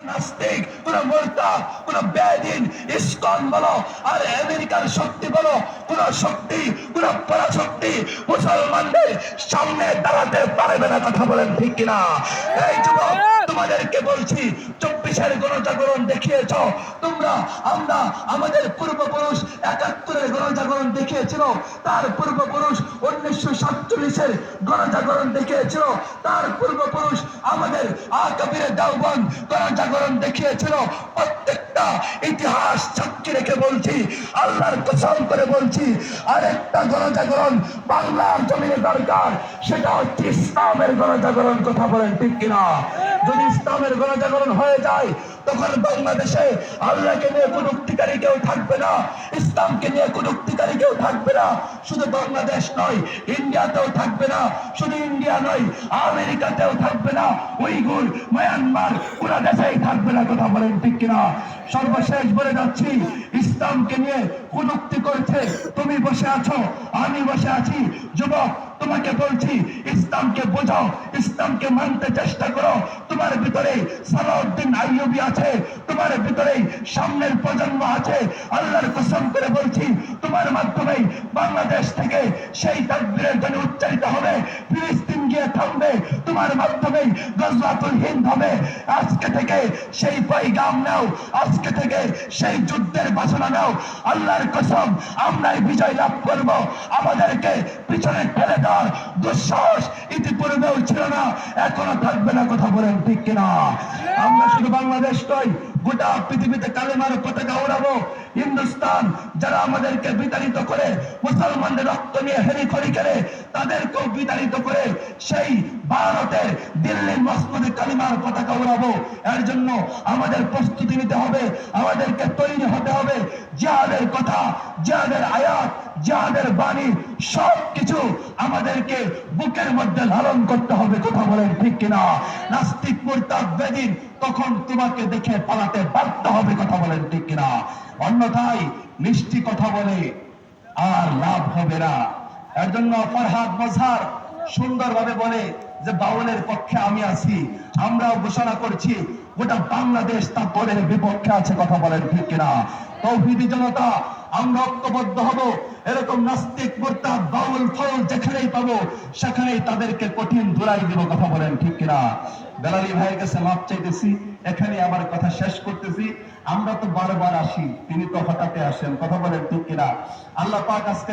নাস্তিক, কোন মুরতাদ, কোন বেদিন, ইসকন বলো আর আমেরিকার শক্তি বলো, কোন শক্তি, কোন পরাশক্তি মুসলমানদের সামনে দাঁড়াতে পারবে না। কথা বলেন ঠিক কিনা? এই যুবক, তোমাদেরকে বলছি, 24-এর গণজাগরণ দেখিয়েছ তোমরা। আমরা আমাদের পূর্বপুরুষ 71-এর গণজাগরণ দেখিয়েছিল, তার পূর্বপুরুষ 1947-এর গণজাগরণ দেখিয়েছিল, তার পূর্বপুরুষ আমাদের আকাবিরে দেওবন্দ গণজাগরণ দেখিয়েছিল। প্রত্যেকটা ইতিহাস সাক্ষী রেখে বলছি, আল্লাহর কসম করে বলছি, আরেকটা গণজাগরণ বাংলার জমিনে দরকার, সেটা হচ্ছে ইসলামের গণজাগরণ। কথা বলেন ঠিক কিনা? যদি ইসলামের গণজাগরণ হয়ে যায়, তখন বাংলাদেশে আল্লাহকে নিয়ে কটূক্তিকারী কেউ থাকবে না, ইসলামকে নিয়ে কটূক্তিকারী কেউ থাকবে না। শুধু বাংলাদেশ নয়, ইন্ডিয়াতেও থাকবে না, শুধু ইন্ডিয়া নয়, আমেরিকাতেও থাকবে না, উইগুর, মায়ানমার, পুরো দেশেই থাকবে না। কথা বলেন ঠিক কিনা? সর্বশেষ বলে যাচ্ছি, ইসলামকে নিয়ে কটূক্তি করছে, তুমি বসে আছো, আমি বসে আছি। যুবক, তোমাকে বলছি, ইসলামকে বোঝাও, ইসলামকে মানতে চেষ্টা করো। তোমার ভিতরে সালাউদ্দিন আইয়ুবী আছে, তোমার ভিতরে সামনের প্রজন্ম আছে। আল্লাহর কসম করে বলছি, তোমার মাধ্যমে বাংলাদেশ থেকে সেই তাকবীরের ধ্বনি উচ্চারিত হবে, ফিলিস্তিন গিয়ে থামবে, তোমার মাধ্যমে গজওয়াতুল হিন্দ হবে। আজকে থেকে সেই পয়গাম নাও, আজকে থেকে সেই যুদ্ধের বাসনা নাও। আল্লাহর কসম, আমরাই বিজয় লাভ করব। আমাদেরকে পিছনে ঠেলে দেওয়ার দুঃসাহস ইতিপূর্বেও ছিল না, এখনো থাকবে না। কথা বলেন ঠিক কিনা? আমরা শুধু বাংলাদেশ নয়, গোটা পৃথিবীতে কালেমার পতাকা উড়াবো। হিন্দুস্তান যারা আমাদেরকে বিতাড়িত করে, মুসলমানদের রক্ত নিয়ে হেরিখড়ি করে, তাদেরকেও বিতাড়িত করে সেই ভারতের দিল্লির মসজিদে কালেমার পতাকা উড়াবো। এর জন্য আমাদের প্রস্তুতি নিতে হবে, আমাদেরকে তৈরি হতে হবে। জিহাদের কথা, জিহাদের আয়াত, জিহাদের বাণী সবকিছু আমাদেরকে বুকের মধ্যে লালন করতে হবে। কথা বলেন ঠিক কিনা? নাস্তিক, মুরতাদ, বেদিন তখন তোমাকে দেখে পালাতে বাধ্য হবে। কথা বলেন ঠিক কিনা? অন্যথায় মিষ্টি কথা বলে আর লাভ হবে না। এর জন্য ফরহাদ মজহার সুন্দরভাবে বলে যে বাউলের পক্ষে আমি আছি। আমরাও ঘোষণা করছি, গোটা বাংলাদেশ তার দলের বিপক্ষে আছে। কথা বলেন ঠিক কিনা? তৌহিদি জনতা, আমরা ঐক্যবদ্ধ হব। এরকম নাস্তিক, মুরতাদ, বাউল, ফাউল যেখানেই পাবো, সেখানেই তাদেরকে কঠিন ধুলাই দিব। কথা বলেন ঠিক কিনা? বেলালী ভাইয়ের কাছে মাপ চাইতেছি, এখানে আমার কথা শেষ করতেছি। আমরা তো বারবার আসি, তিনি তো হঠাৎ আসেন। কথা বলেন ঠিক কিনা? আল্লাহ পাক আজকে